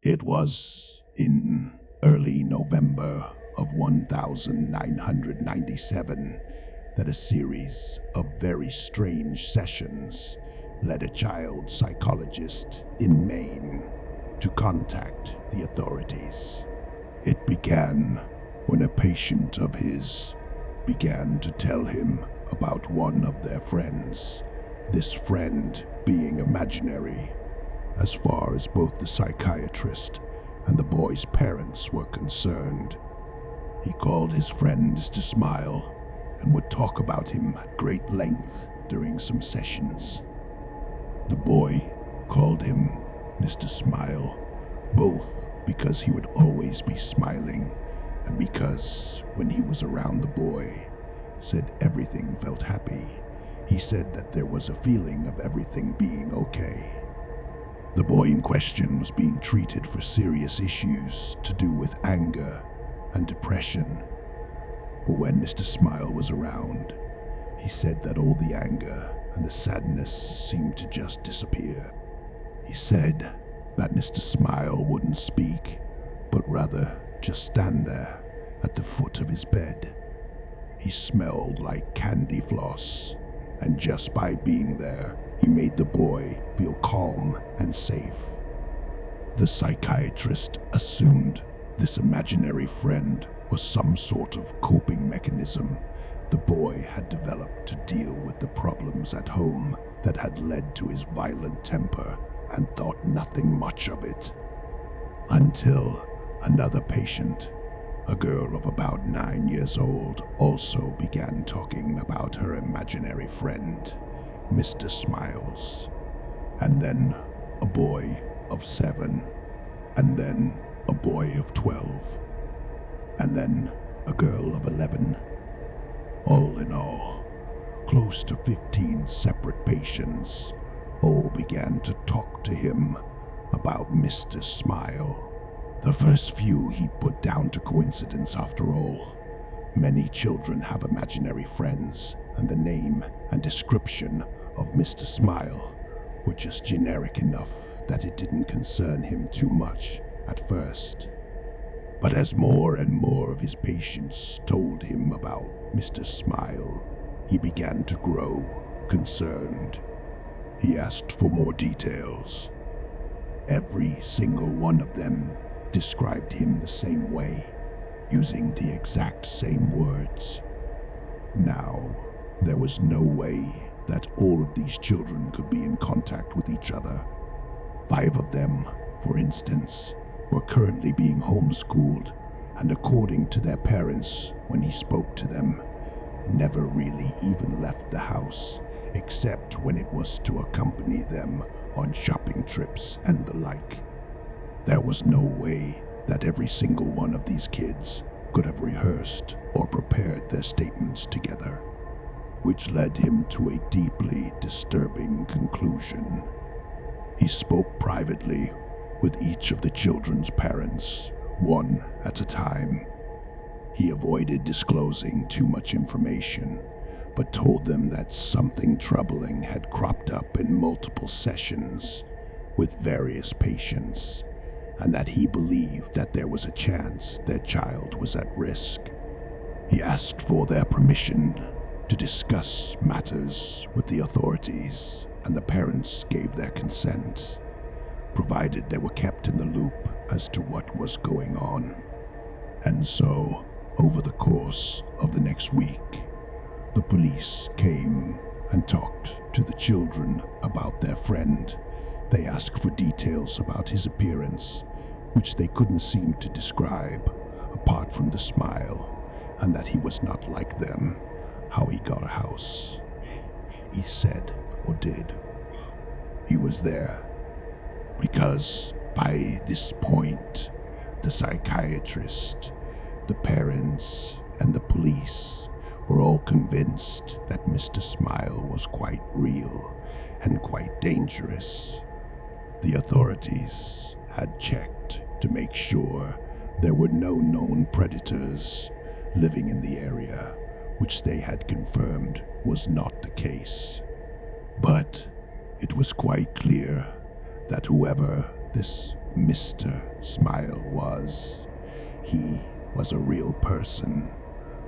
It was in early November of 1997 that a series of very strange sessions led a child psychologist in Maine to contact the authorities. It began when a patient of his began to tell him about one of their friends, this friend being imaginary as far as both the psychiatrist and the boy's parents were concerned. He called his friend Mr. Smile and would talk about him at great length during some sessions. The boy called him Mr. Smile, both because he would always be smiling and because when he was around the boy, said everything felt happy. He said that there was a feeling of everything being okay. The boy in question was being treated for serious issues to do with anger and depression. But when Mr. Smile was around, he said that all the anger and the sadness seemed to just disappear. He said that Mr. Smile wouldn't speak, but rather just stand there at the foot of his bed. He smelled like candy floss, and just by being there, he made the boy feel calm and safe. The psychiatrist assumed this imaginary friend was some sort of coping mechanism the boy had developed to deal with the problems at home that had led to his violent temper, and thought nothing much of it. Until another patient, a girl of about 9 years old, also began talking about her imaginary friend, Mr. Smiles, and then a boy of 7, and then a boy of 12, and then a girl of 11. All in all, close to 15 separate patients all began to talk to him about Mr. Smile. The first few he put down to coincidence after all. Many children have imaginary friends, and the name and description of Mr. Smile were just generic enough that it didn't concern him too much at first. But as more and more of his patients told him about Mr. Smile, he began to grow concerned. He asked for more details. Every single one of them described him the same way, using the exact same words. Now, there was no way that all of these children could be in contact with each other. 5 of them, for instance, were currently being homeschooled, and according to their parents, when he spoke to them, never really even left the house, except when it was to accompany them on shopping trips and the like. There was no way that every single one of these kids could have rehearsed or prepared their statements together, which led him to a deeply disturbing conclusion. He spoke privately with each of the children's parents, one at a time. He avoided disclosing too much information, but told them that something troubling had cropped up in multiple sessions with various patients, and that he believed that there was a chance their child was at risk. He asked for their permission to discuss matters with the authorities, and the parents gave their consent, provided they were kept in the loop as to what was going on. And so, over the course of the next week, the police came and talked to the children about their friend. They asked for details about his appearance, which they couldn't seem to describe, apart from the smile, and that he was not like them, how he got a house. He said, or did, he was there, because by this point, the psychiatrist, the parents, and the police were all convinced that Mr. Smile was quite real and quite dangerous. The authorities had checked to make sure there were no known predators living in the area, which they had confirmed was not the case. But it was quite clear that whoever this Mr. Smile was. He was a real person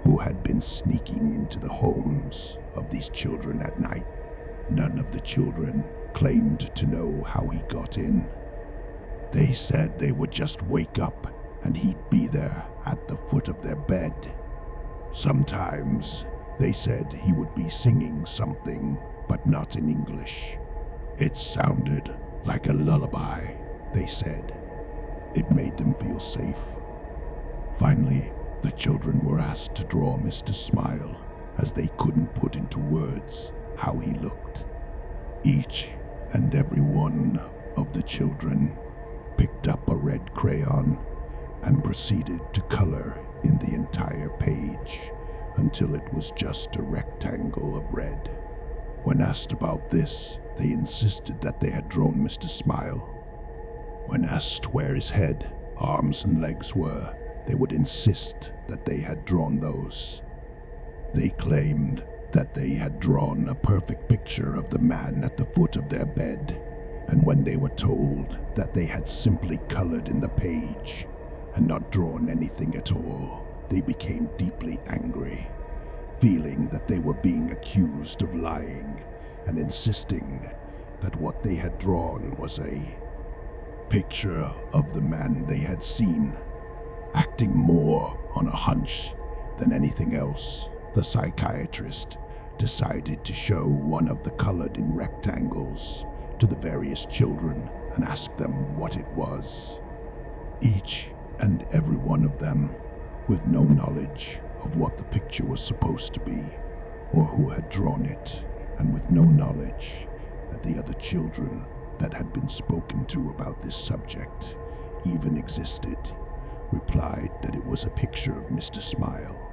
who had been sneaking into the homes of these children at night. None of the children claimed to know how he got in. They said they would just wake up and he'd be there at the foot of their bed. Sometimes they said he would be singing something, but not in English. It sounded like a lullaby, they said. It made them feel safe. Finally, the children were asked to draw Mr. Smile, as they couldn't put into words how he looked. Each and every one of the children picked up a red crayon and proceeded to color in the entire page until it was just a rectangle of red. When asked about this, they insisted that they had drawn Mr. Smile. When asked where his head, arms, and legs were, they would insist that they had drawn those. They claimed that they had drawn a perfect picture of the man at the foot of their bed, and when they were told that they had simply colored in the page and not drawn anything at all, they became deeply angry, feeling that they were being accused of lying and insisting that what they had drawn was a picture of the man they had seen. Acting more on a hunch than anything else, the psychiatrist decided to show one of the colored-in rectangles to the various children and ask them what it was. Each and every one of them, with no knowledge of what the picture was supposed to be or who had drawn it, and with no knowledge that the other children that had been spoken to about this subject even existed, replied that it was a picture of Mr. Smile.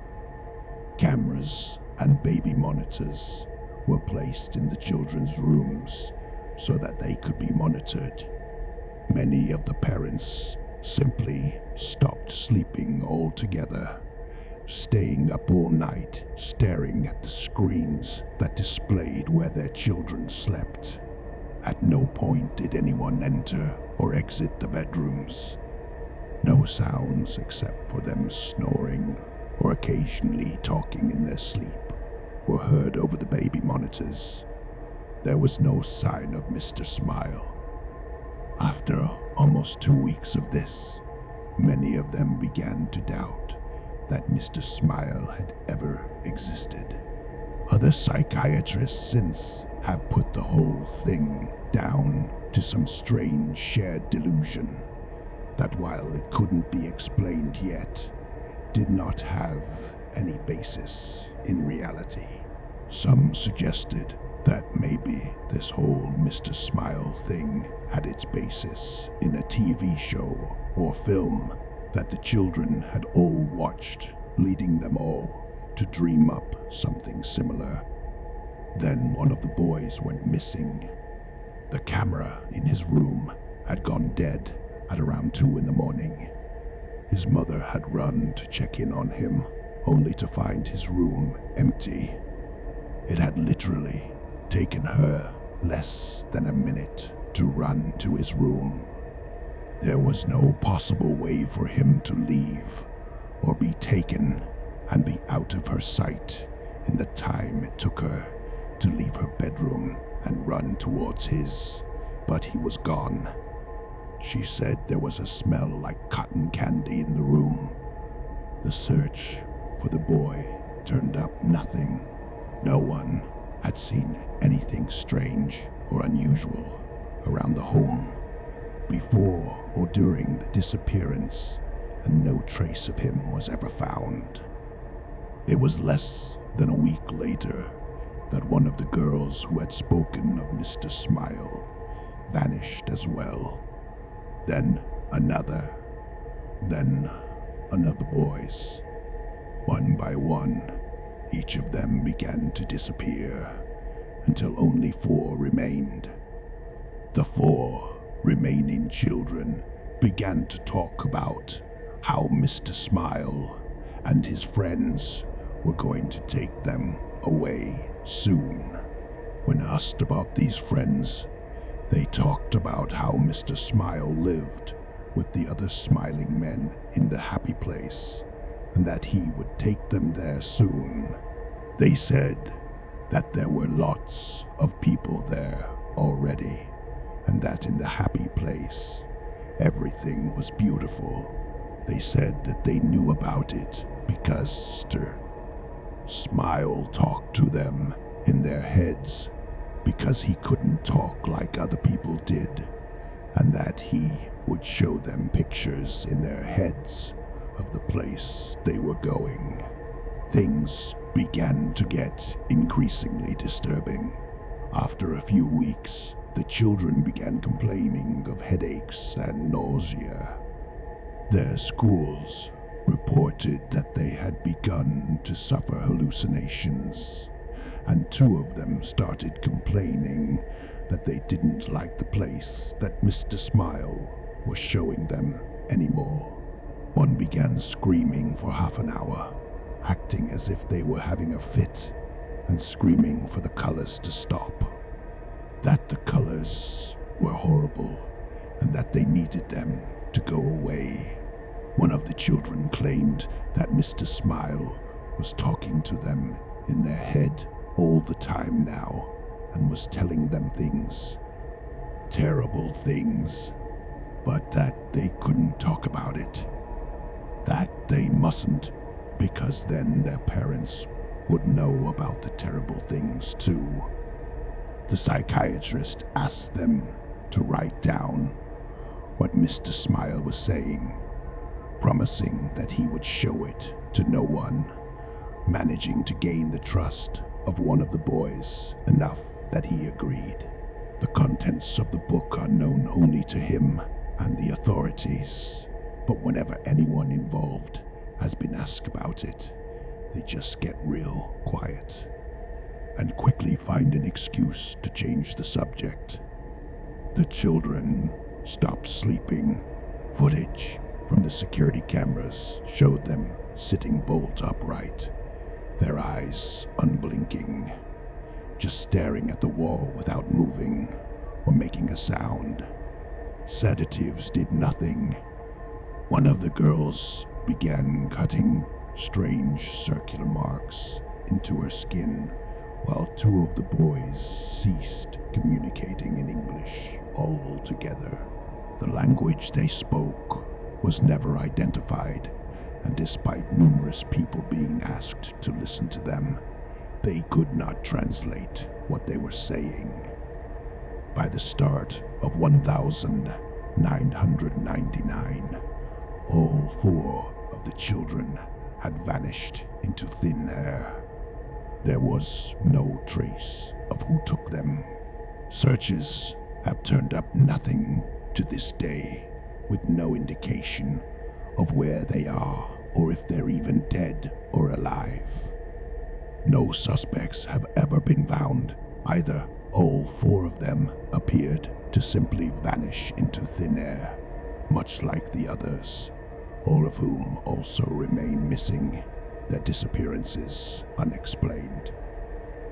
Cameras and baby monitors were placed in the children's rooms so that they could be monitored. Many of the parents simply stopped sleeping altogether, staying up all night staring at the screens that displayed where their children slept. At no point did anyone enter or exit the bedrooms. No sounds except for them snoring or occasionally talking in their sleep were heard over the baby monitors. There was no sign of Mr. Smile. After almost 2 weeks of this, many of them began to doubt that Mr. Smile had ever existed. Other psychiatrists since have put the whole thing down to some strange shared delusion that, while it couldn't be explained yet, did not have any basis in reality. Some suggested that maybe this whole Mr. Smile thing had its basis in a TV show or film that the children had all watched, leading them all to dream up something similar. Then one of the boys went missing. The camera in his room had gone dead at around 2 in the morning. His mother had run to check in on him, only to find his room empty. It had literally taken her less than a minute to run to his room. There was no possible way for him to leave or be taken and be out of her sight in the time it took her to leave her bedroom and run towards his, but he was gone. She said there was a smell like cotton candy in the room. The search for the boy turned up nothing. No one had seen anything strange or unusual around the home before or during the disappearance, and no trace of him was ever found. It was less than a week later that one of the girls who had spoken of Mr. Smile vanished as well. Then another boys. One by one, each of them began to disappear until only 4 remained. The 4 remaining children began to talk about how Mr. Smile and his friends were going to take them away soon. When asked about these friends, they talked about how Mr. Smile lived with the other smiling men in the happy place, and that he would take them there soon. They said that there were lots of people there already, and that in the happy place everything was beautiful. They said that they knew about it because Mr. Smile talked to them in their heads, because he couldn't talk like other people did, and that he would show them pictures in their heads of the place they were going. Things began to get increasingly disturbing. After a few weeks, the children began complaining of headaches and nausea. Their schools reported that they had begun to suffer hallucinations, and 2 of them started complaining that they didn't like the place that Mr. Smile was showing them anymore. One began screaming for half an hour, acting as if they were having a fit, and screaming for the colors to stop. That the colors were horrible, and that they needed them to go away. One of the children claimed that Mr. Smile was talking to them in their head all the time now, and was telling them things, terrible things, but that they couldn't talk about it. That they mustn't, because then their parents would know about the terrible things too. The psychiatrist asked them to write down what Mr. Smile was saying, promising that he would show it to no one, managing to gain the trust of one of the boys enough that he agreed. The contents of the book are known only to him and the authorities, but whenever anyone involved has been asked about it, they just get real quiet and quickly find an excuse to change the subject. The children stopped sleeping. Footage from the security cameras showed them sitting bolt upright, their eyes unblinking, just staring at the wall without moving or making a sound. Sedatives did nothing. One of the girls began cutting strange circular marks into her skin, while 2 of the boys ceased communicating in English altogether. The language they spoke was never identified, and despite numerous people being asked to listen to them, they could not translate what they were saying. By the start of 1999, all 4 of the children had vanished into thin air. There was no trace of who took them. Searches have turned up nothing to this day, with no indication of where they are or if they're even dead or alive. No suspects have ever been found either. All 4 of them appeared to simply vanish into thin air, much like the others, all of whom also remain missing, their disappearances unexplained.